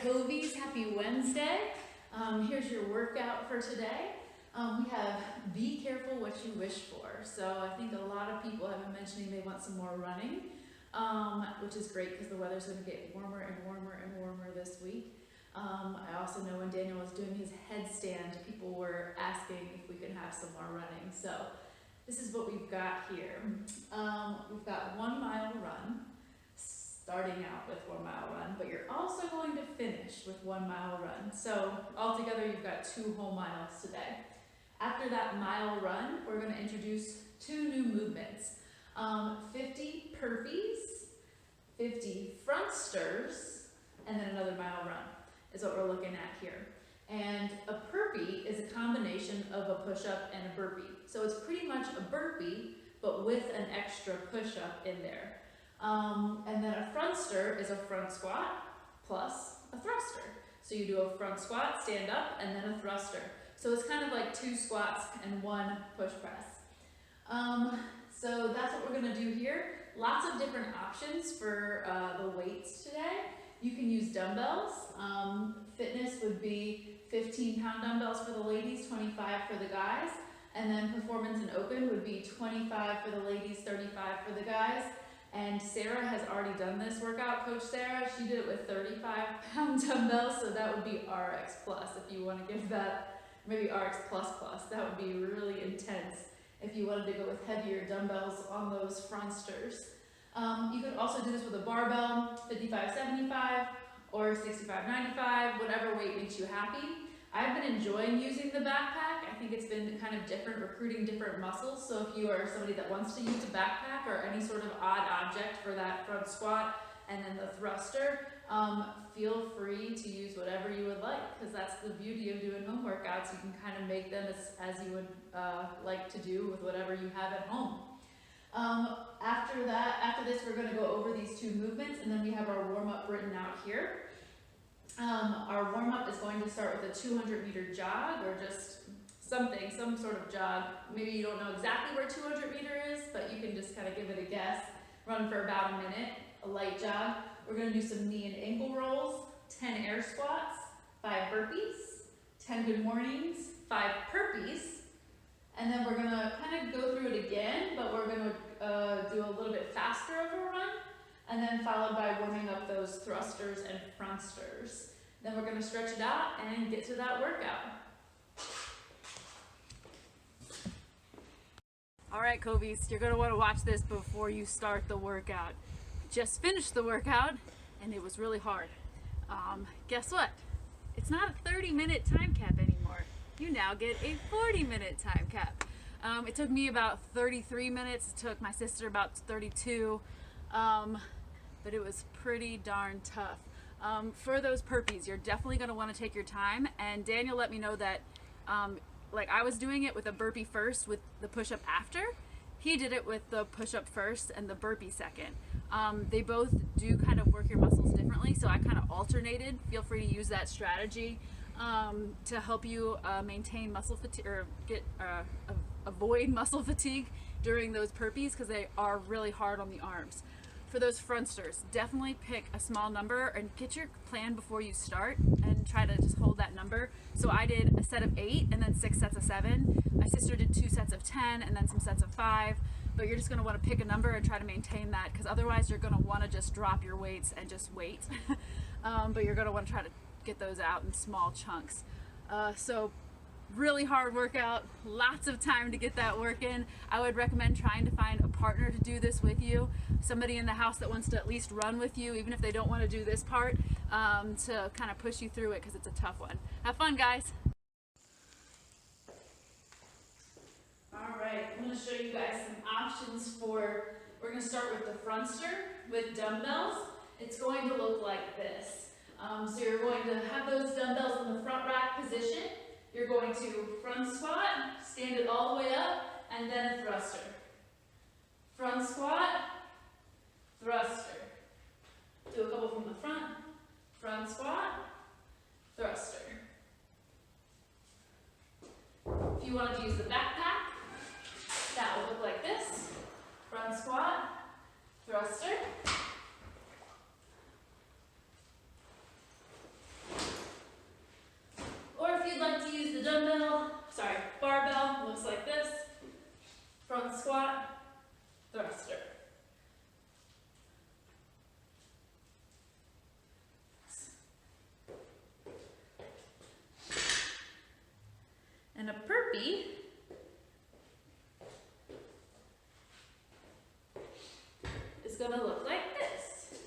Covies, happy Wednesday. Here's your workout for today. We have be careful what you wish for. So I think a lot of people have been mentioning they want some more running, which is great because the weather's going to get warmer and warmer and warmer this week. I also know when Daniel was doing his headstand, people were asking if we could have some more running. So this is what we've got here. We've got 1 mile run, starting out with 1 mile run, but you're also going to finish with 1 mile run. So altogether you've got 2 whole miles today. After that mile run, we're going to introduce 2 new movements. 50 Purpees, 50 Frontsters, and then another mile run is what we're looking at here. And a Purpee is a combination of a push-up and a burpee. So it's pretty much a burpee, but with an extra push-up in there. And then a Frontster is a front squat plus a thruster. So you do a front squat, stand up, and then a thruster. So it's kind of like 2 squats and 1 push press. So that's what we're gonna do here. Lots of different options for the weights today. You can use dumbbells. Fitness would be 15-pound dumbbells for the ladies, 25 for the guys. And then performance and open would be 25 for the ladies, 35 for the guys. And Sarah has already done this workout, Coach Sarah. She did it with 35-pound dumbbells, so that would be RX plus if you want to give that, maybe RX plus plus. That would be really intense if you wanted to go with heavier dumbbells on those Frontsters. You could also do this with a barbell, 55-75 or 65-95, whatever weight makes you happy. I've been enjoying using the backpack. I think it's been kind of different, recruiting different muscles. So if you are somebody that wants to use a backpack or any sort of odd object for that front squat and then the thruster, feel free to use whatever you would like, because that's the beauty of doing home workouts. You can kind of make them as you would like to do with whatever you have at home. After this, we're going to go over these 2 movements, and then we have our warm-up written out here. Our warm-up is going to start with a 200-meter jog, or just some sort of jog. Maybe you don't know exactly where 200 meter is, but you can just kind of give it a guess. Run for about a minute, a light jog. We're going to do some knee and ankle rolls, 10 air squats, 5 burpees, 10 good mornings, 5 Purpees, and then we're going to kind of go through it again, but we're going to do a little bit faster of a run, and then followed by warming up those thrusters and frontsters. Then we're going to stretch it out and get to that workout. All right, Covies, you're going to want to watch this before you start the workout. Just finished the workout, and it was really hard. Guess what? It's not a 30-minute time cap anymore. You now get a 40-minute time cap. It took me about 33 minutes. It took my sister about 32. But it was pretty darn tough. For those Purpees, you're definitely going to want to take your time. And Daniel let me know that like I was doing it with a burpee first with the push-up after. He did it with the push-up first and the burpee second. They both do kind of work your muscles differently, so I kind of alternated. Feel free to use that strategy to help you maintain muscle fatigue, or avoid muscle fatigue during those Purpees, because they are really hard on the arms. For those Frontsters, definitely pick a small number and get your plan before you start and try to just hold that number. So I did a set of 8 and then 6 sets of 7. My sister did 2 sets of 10 and then some sets of 5. But you're just going to want to pick a number and try to maintain that, because otherwise you're going to want to just drop your weights and just wait. But you're going to want to try to get those out in small chunks. So really hard workout, lots of time to get that work in. I would recommend trying to find a partner to do this with you, somebody in the house that wants to at least run with you, even if they don't want to do this part, to kind of push you through it, because it's a tough one. Have fun, guys. All right, I'm going to show you guys some options for, we're going to start with the Frontster with dumbbells. It's going to look like this. So you're going to have those dumbbells in the front rack position. You're going to front squat, stand it all the way up, and then a thruster. Front squat, thruster. Do a couple from the front. Front squat, thruster. If you wanted to use the backpack, that would look like this. Front squat, thruster. burpee is going to look like this.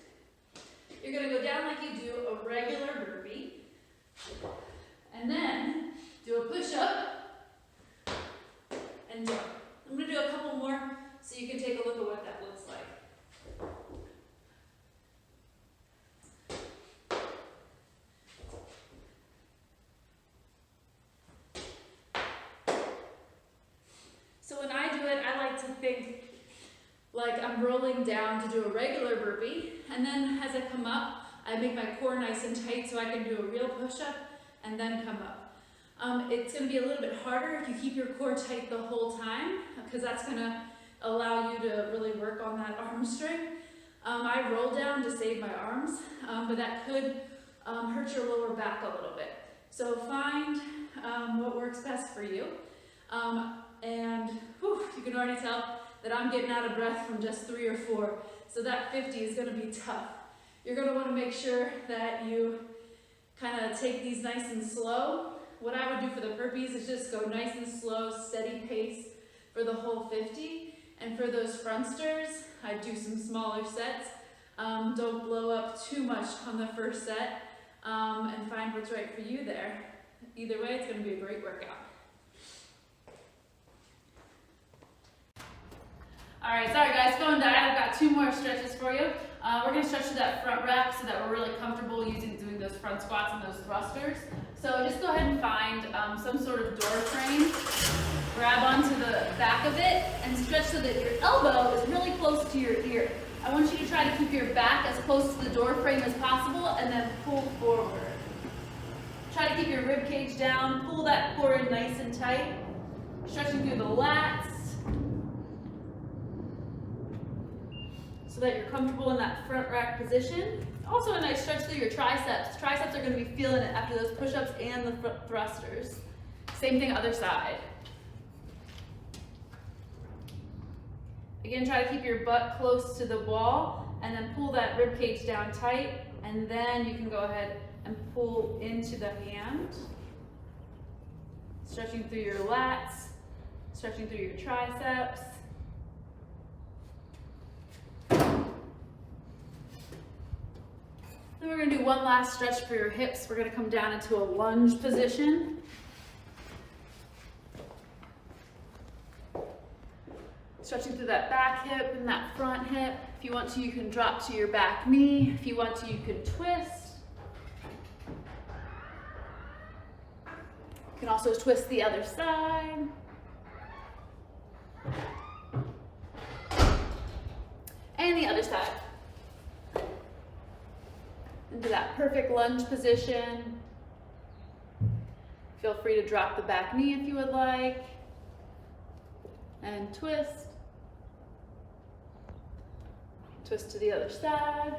You're going to go down like you do a regular burpee, and then do a push-up and jump. I'm going to do a couple more so you can take a look at what that looks like. So when I do it, I like to think like I'm rolling down to do a regular burpee, and then as I come up, I make my core nice and tight so I can do a real push-up and then come up. It's going to be a little bit harder if you keep your core tight the whole time, because that's going to allow you to really work on that arm strength. I roll down to save my arms, but that could hurt your lower back a little bit. So find what works best for you. And you can already tell that I'm getting out of breath from just 3 or 4. So that 50 is going to be tough. You're going to want to make sure that you kind of take these nice and slow. What I would do for the Purpees is just go nice and slow, steady pace for the whole 50. And for those Frontsters, I'd do some smaller sets. Don't blow up too much on the first set, and find what's right for you there. Either way, it's going to be a great workout. All right, sorry guys, going diet. I've got 2 more stretches for you. We're going to stretch to that front rack so that we're really comfortable doing those front squats and those thrusters. So just go ahead and find some sort of door frame. Grab onto the back of it and stretch so that your elbow is really close to your ear. I want you to try to keep your back as close to the door frame as possible and then pull forward. Try to keep your rib cage down. Pull that core in nice and tight. Stretching through the lats, so that you're comfortable in that front rack position. Also a nice stretch through your triceps. Triceps are going to be feeling it after those push-ups and the thrusters. Same thing other side. Again, try to keep your butt close to the wall and then pull that rib cage down tight, and then you can go ahead and pull into the hand. Stretching through your lats, stretching through your triceps. Then we're going to do one last stretch for your hips. We're going to come down into a lunge position. Stretching through that back hip and that front hip. If you want to, you can drop to your back knee. If you want to, you can twist. You can also twist the other side. And the other side. Into that perfect lunge position. Feel free to drop the back knee if you would like. And twist. Twist to the other side.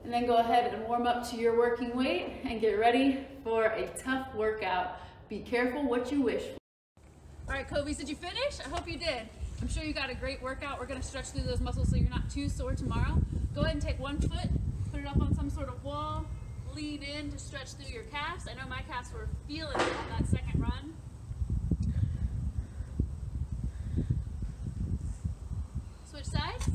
And then go ahead and warm up to your working weight and get ready for a tough workout. Be careful what you wish for. All right, Covies, did you finish? I hope you did. I'm sure you got a great workout. We're going to stretch through those muscles so you're not too sore tomorrow. Go ahead and take one foot, put it up on some sort of wall, lean in to stretch through your calves. I know my calves were feeling it on that second run. Switch sides.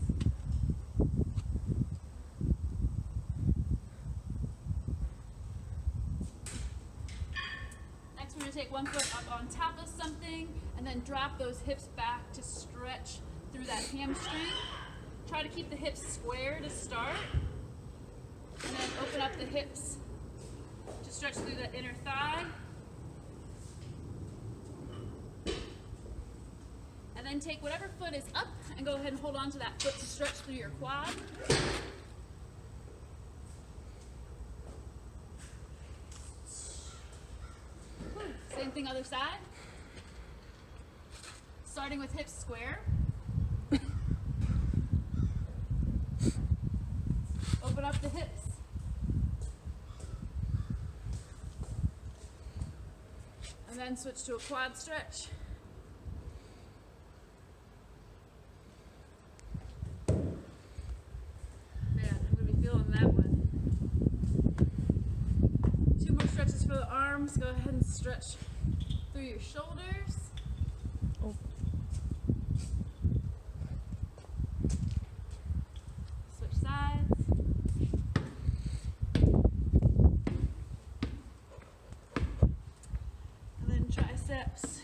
Next, we're going to take one foot up on top of something and then drop those hips back to stretch through that hamstring. Try to keep the hips square to start, and then open up the hips to stretch through the inner thigh. And then take whatever foot is up and go ahead and hold on to that foot to stretch through your quad. Same thing other side. Starting with hips square. Open up the hips. And then switch to a quad stretch. Man, I'm going to be feeling that one. 2 more stretches for the arms. Go ahead and Stretch through your shoulders. Oh. Switch sides. And then triceps.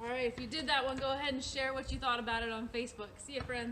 All right, if you did that one, go ahead and share what you thought about it on Facebook. See you, friends.